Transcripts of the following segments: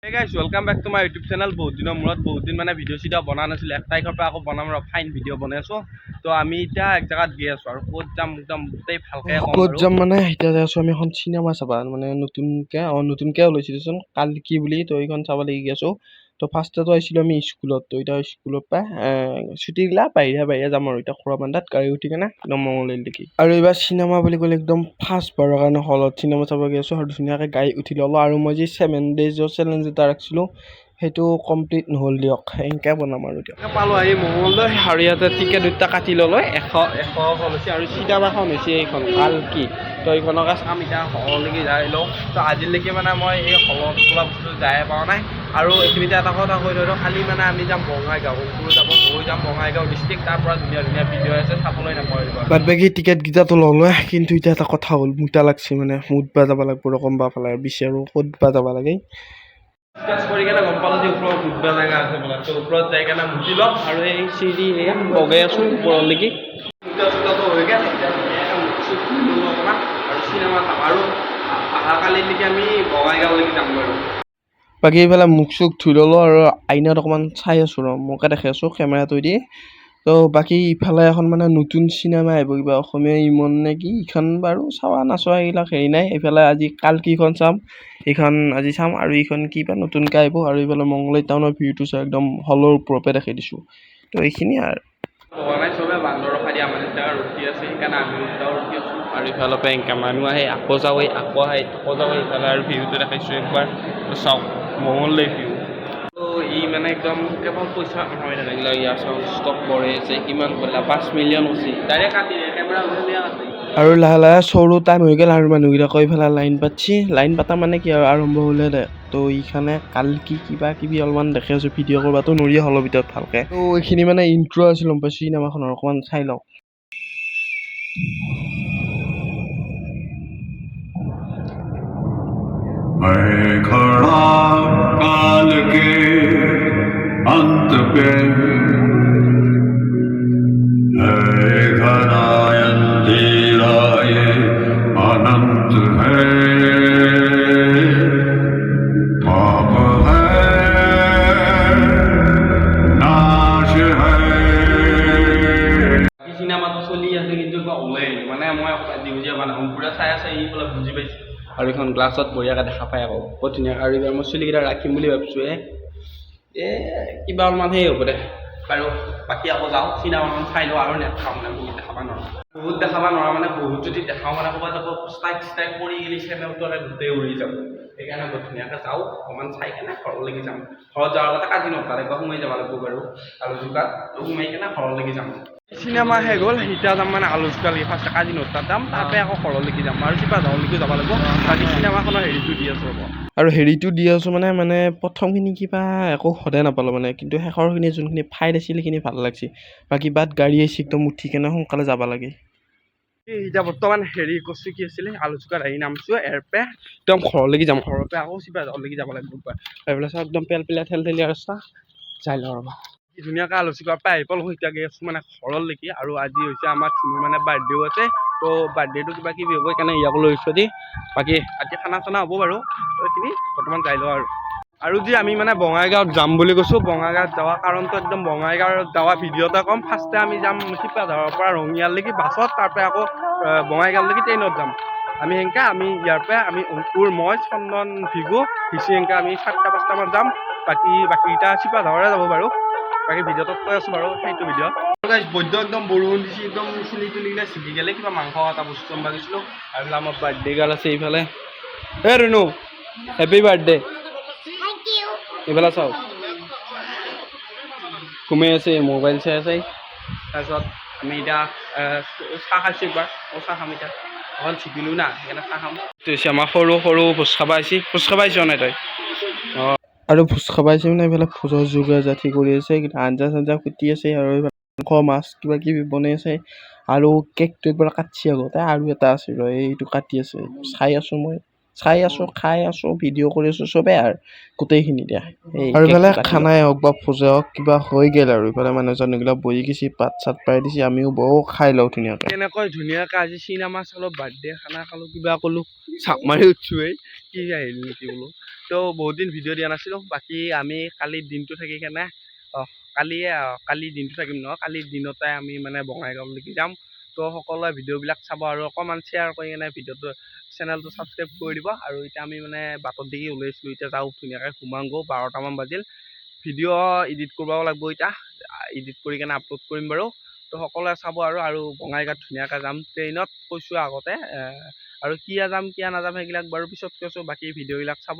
Hey guys, welcome back to my YouTube channel. বহুত দিন মানে ভিডিও চিডিও বনা নাছিল 1 তাৰিখৰ পৰা আকৌ বনাম আৰু ফাইন ভিডিও বনাইছো তো আমি এতিয়া এক জায়গাত গৈ আছো আৰু ক'ত যাম একদম গোটেই ভালকে কম ক'ত যাম মানে এতিয়া যাই আছো আমি এখন চিনেমা চাবা মানে নতুনকে ওলাইছিলচোন কাল কি বুলি তো এইখন চাব লাগি আছো তো ফাৰ্ষ্টটো আইছিলো আমি স্কুলত তো এটা স্কুলৰ পৰা ছুটি দিলা বাহিৰে যাম আৰু এতিয়া খৰাবান্ধাত গাড়ী উঠি কেনে একদম মঙলদৈ দেখি আৰু এইবাৰ চিনেমা বুলি ক'লে একদম ফাৰ্ষ্ট বাৰৰ কাৰণে হলত চিনেমা চাব গৈ আছো আৰু ধুনীয়াকে গাড়ী উঠি ল'লো আৰু মই যে 7 ডেজৰ চেলেঞ্জ এটা ৰাখিছিলো সেইটো কমপ্লিট নহ'ল দিয়ক এনেকৈ বনাম আৰু এতিয়া পালোঁ আহি মঙলদৈ আৰু ইয়াতে টিকেট দুটা কাটি ল'লোঁ 100 হৈছে আৰু চিনেমাখন হৈছে এইখন কাল কি তো এইখনকে চাম এতিয়া হললৈকে যাই লওঁ তো আজিলৈকে মানে মই এই হলত পোৱা বস্তু যাই পোৱা নাই আৰু এইখিনিতে এটা কথা কৈ ধৰোঁ খালি মানে আমি যাম বঙাইগাঁও মই যাম বঙাইগাঁও ডিষ্ট্ৰিক্ট তাৰ পৰা ধুনীয়া ভিডিঅ' আছে চাবলৈ নাপাহৰিব বাদ বাকী টিকেটকেইটাতো ল'লোৱে কিন্তু এতিয়া এটা কথা হ'ল মোটা লাগছে মানে মুঠবা যাব লাগিব ৰকমবা ফালে বিচাৰোঁ ক'তবা যাব লাগে ডিছকাছ কৰি কেনে গম পালোঁ যে ওপৰত উঠবা জেগা আছে বোলে তো ওপৰত যাই কেনে মুঠি ল'ম আৰু এই চিৰি বগাই আছোঁ ওপৰলৈকে চুটাটো হৈ গ'ল অকণমান আৰু চিনেমা চাম আৰু অহাকালিলৈকে আমি বঙাইগাঁওলৈকে যাম বাৰু বাকী এইফালে মুখ চুখ ধুই ল'লোঁ আৰু আইনাত অকণমান চাই আছোঁ ৰ মোকে দেখি আছোঁ কেমেৰাটো দি তো বাকী ইফালে এখন মানে নতুন চিনেমা আহিব কিবা অসমীয়া ইমন নে কি ইখন বাৰু চাৱা নাচোৱা এইবিলাক হেৰি নাই এইফালে আজি কাল কিখন চাম এইখন আজি চাম আৰু এইখন কিবা নতুনকৈ আহিব আৰু এইফালে মঙলদৈ টাউনৰ ভিউটো চাই একদম হলৰ ওপৰৰ পৰা দেখাই দিছোঁ তো এইখিনিয়ে আৰু নাই চবে বান্দৰ ৰখাই দিয়া মানে জেগা ৰখি আছে সেইকাৰণে আমি দুটাও ৰখি আছোঁ আৰু ইফালৰ পৰা এনেকৈ মানুহ আহে আকৌ যাওঁ আকৌ আহে ইফালে আৰু ভিউটো দেখাইছোঁ একবাৰ চাওক মঙলদৈ ভিউ তো ই মানে একদম কেৱল পইচা নহয় নালাগিলে ইয়াৰ চাওক ষ্টক বঢ়াই আছে কিমান কৰিলা 5 মিলিয়ন হৈছে ডাইৰেক্ট কাটি কেমেৰা উলিয়াই আছে আৰু লাহে চৰু টাইম হৈ গ'ল আৰু মানুহবিলাকে এইফালে লাইন পাতা মানে কি আৰু আৰম্ভ হ'লে দে তো এইখানে কাল কিবা কিবি অলপমান দেখি আছোঁ ভিডিঅ' কৰিবাতো নৰিয়ে হলৰ ভিতৰত ভালকৈ তো এইখিনি মানে ইণ্ট্ৰ' আছিল গম পাইছোঁ চিনেমাখনৰ অকণমান চাই লওঁ मैं खड़ा काल के अंत पे है घना अंधेरा ये अनंत है पाप है नाश है চিনেমাটো চলি আছে কিন্তু ওলাই মানে মই বুজি পোৱা নাই সম্পূৰ্ণ চাই আছে ই বোলে বুজি পাইছোঁ আৰু এইখন গ্লাছত বঢ়িয়াকৈ দেখা পায় আকৌ বহুত ধুনীয়াকৈ আৰু এইবাৰ মই চুলিকেইটা ৰাখিম বুলি ভাবিছোঁ কিবা অলপমান সেই হ'ব দে বাৰু বাকী আকৌ যাওঁ চিনেমাখন চাই লওঁ আৰু নেখাওঁ মানে বহুত দেখাব নোৱাৰা মানে বহুত যদি দেখাওঁ মানে ক'ৰবাত আকৌ ষ্ট্ৰাইক পৰি গ'লে চেনেলটো গোটেই উৰি যাব সেইকাৰণে বহুত ধুনীয়াকৈ যাওঁ অকণমান চাই কেনে ঘৰলৈকে যাম ঘৰত যোৱাৰ আগতে কাজি নতাৰ একবাৰ সোমাই যাব লাগিব বাৰু আলু জোকাত সোমাই কেনে ঘৰলৈকে যাম চিনেমা শেষ গ'ল এতিয়া যাম মানে আলু জোকালৈকে ফাৰ্ষ্ট কাজি নতাৰ যাম তাৰপৰা আকৌ ঘৰলৈকে যাম আৰু চিপাঝাৰলৈকে যাব লাগিব বাকী চিনেমাখনৰ হেৰিটো দি আছোঁ ৰ'ব আৰু হেৰিটো দি আছোঁ মানে প্ৰথমখিনি কিবা একো সদায় নাপালোঁ মানে কিন্তু শেষৰখিনি যোনখিনি ফাইট আছিল সেইখিনি ভাল লাগছে বাকী বাট গাড়ী আহিছে একদম উঠি কেনে সোনকালে যাব লাগে এতিয়া বৰ্তমান হেৰি কৈছোঁ কি আছিলে আলু চুকাত আহি নামছোঁ এৰপে একদম ঘৰলৈকে যাম ঘৰৰ পৰা আকৌ চিপাঝাৰলৈকে যাব লাগিব এইফালে চাওঁ একদম পেলপেলীয়া ঠেলঠেলীয়া ৰাস্তা যাই লওঁ ৰ'বা কি ধুনীয়াকৈ আলু চুকাৰ পৰা আহি পালোঁ এতিয়া গৈ আছোঁ মানে ঘৰলৈকে আৰু আজি হৈছে আমাৰ ধুনু মানে বাৰ্থডেও আছে তো বাৰ্থডেটো কিবা কিবি হ'ব সেইকাৰণে ইয়াকো লৈ গৈছোঁ বাকী আজি খানা চানা হ'ব বাৰু তো এইখিনি বৰ্তমান যাই লওঁ আৰু যি আমি মানে বঙাইগাঁৱত যাম বুলি কৈছোঁ বঙাইগাঁৱত যোৱা কাৰণটো একদম বঙাইগাঁৱত যোৱা ভিডিঅ' এটা ক'ম ফাৰ্ষ্টে আমি যাম চিপাঝাৰৰ পৰা ৰঙিয়ালৈকে বাছত তাৰপৰা আকৌ বঙাইগাঁৱলৈকে ট্ৰেইনত যাম আমি ইয়াৰ পৰা আমি অংকুৰ মই চন্দন ভিগু হিচি আমি 4-5টামান যাম বাকীকেইটা চিপাঝাৰৰে যাব বাৰু বাকী ভিডিঅ'টোত কৈ আছোঁ বাৰু সেইটো ভিডিঅ' বৈদ্য একদম বৰষুণ দিছে একদম চুলি তুলিলে ছিগি গ'লে কিবা মাংস এটা বস্তু গম পাইছিলোঁ আৰু আমাৰ বাৰ্থডে গাৰ্ল আছে এইফালে ৰুনু হেপী বাৰ্থডে এইফালে চাওক ঘুমাই আছে মোবাইল চাই আছে তাৰপিছত আমি এতিয়া চাহ খাইছোঁ একবাৰ চাহ খাম এতিয়া অকণ চিকিলোঁ না সেইকাৰণে চাহ খাম হৈছে আমাৰ সৰু ভোজ খাব আহিছ নাই তই অঁ আৰু ভোজ খাব আহিছে মানে এইফালে ভোজৰ যোগাৰ জাতি কৰি আছে আঞ্জা ফুটি আছে আৰু মাংস মাছ কিবা কিবি বনাই আছে আৰু কেকটো একবাৰ কাটছি আগতে আৰু এটা আছে ৰ এইটো কাটি আছে চাই আছোঁ খাই আছোঁ ভিডিঅ' কৰি আছোঁ চবেই আৰু গোটেইখিনি দিয়া আৰু ইফালে খানাই হওক বা ভোজে হওক কিবা হৈ গ'ল আৰু ইফালে মানুহজনবিলাক বহি গৈছে পাত চাত পাই দিছে আমিও বহু খাই লওঁ ধুনীয়াকৈ তেনেকৈ ধুনীয়াকৈ আজি চিনেমা চালোঁ বাৰ্থডে খানা খালোঁ কিবা ক'লোঁ চাপ মাৰি উঠছোঁৱেই কি আহিল নেকি বোলো তো বহুত দিন ভিডিঅ' দিয়া নাছিলোঁ বাকী আমি কালিৰ দিনটো থাকি কেনে কালি দিনটো থাকিম নহয় কালিৰ দিনতে আমি মানে বঙাইগাঁওলৈকে যাম তো সকলোৱে ভিডিঅ'বিলাক চাব আৰু অকণমান শ্বেয়াৰ কৰি কেনে ভিডিঅ'টো চেনেলটো ছাবস্ক্ৰাইব কৰি দিব আৰু এতিয়া আমি মানে বাটত দেখি ওলাইছিলোঁ এতিয়া যাওঁ ধুনীয়াকৈ সোমাওঁগৈ 12টামান বাজিল ভিডিঅ' এডিট কৰিব লাগিব এতিয়া এডিট কৰি কেনে আপলোড কৰিম বাৰু তো সকলোৱে চাব আৰু বঙাইগাঁৱত ধুনীয়াকৈ যাম ট্ৰেইনত কৈছোঁ আগতে আৰু কিয় যাম কিয় নাযাম সেইবিলাক বাৰু পিছত কৈছোঁ বাকী ভিডিঅ'বিলাক চাব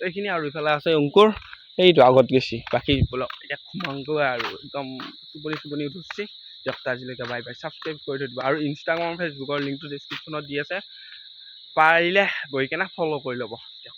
এইখিনি আৰু ইফালে আছে অংকুৰ সেইটো আগত গেছি বাকী বলক এতিয়া সোমাওঁগৈ আৰু একদম টোপনি ধৰিছে দিয়ক আজিলৈকে বাই বাই ছাবস্ক্ৰাইব কৰি থৈ দিব আৰু ইনষ্টাগ্ৰাম ফেচবুকৰ লিংকটো ডেছক্ৰিপশ্যনত দি আছে পাৰিলে গৈ কেনে ফ'ল' কৰি ল'ব দিয়ক।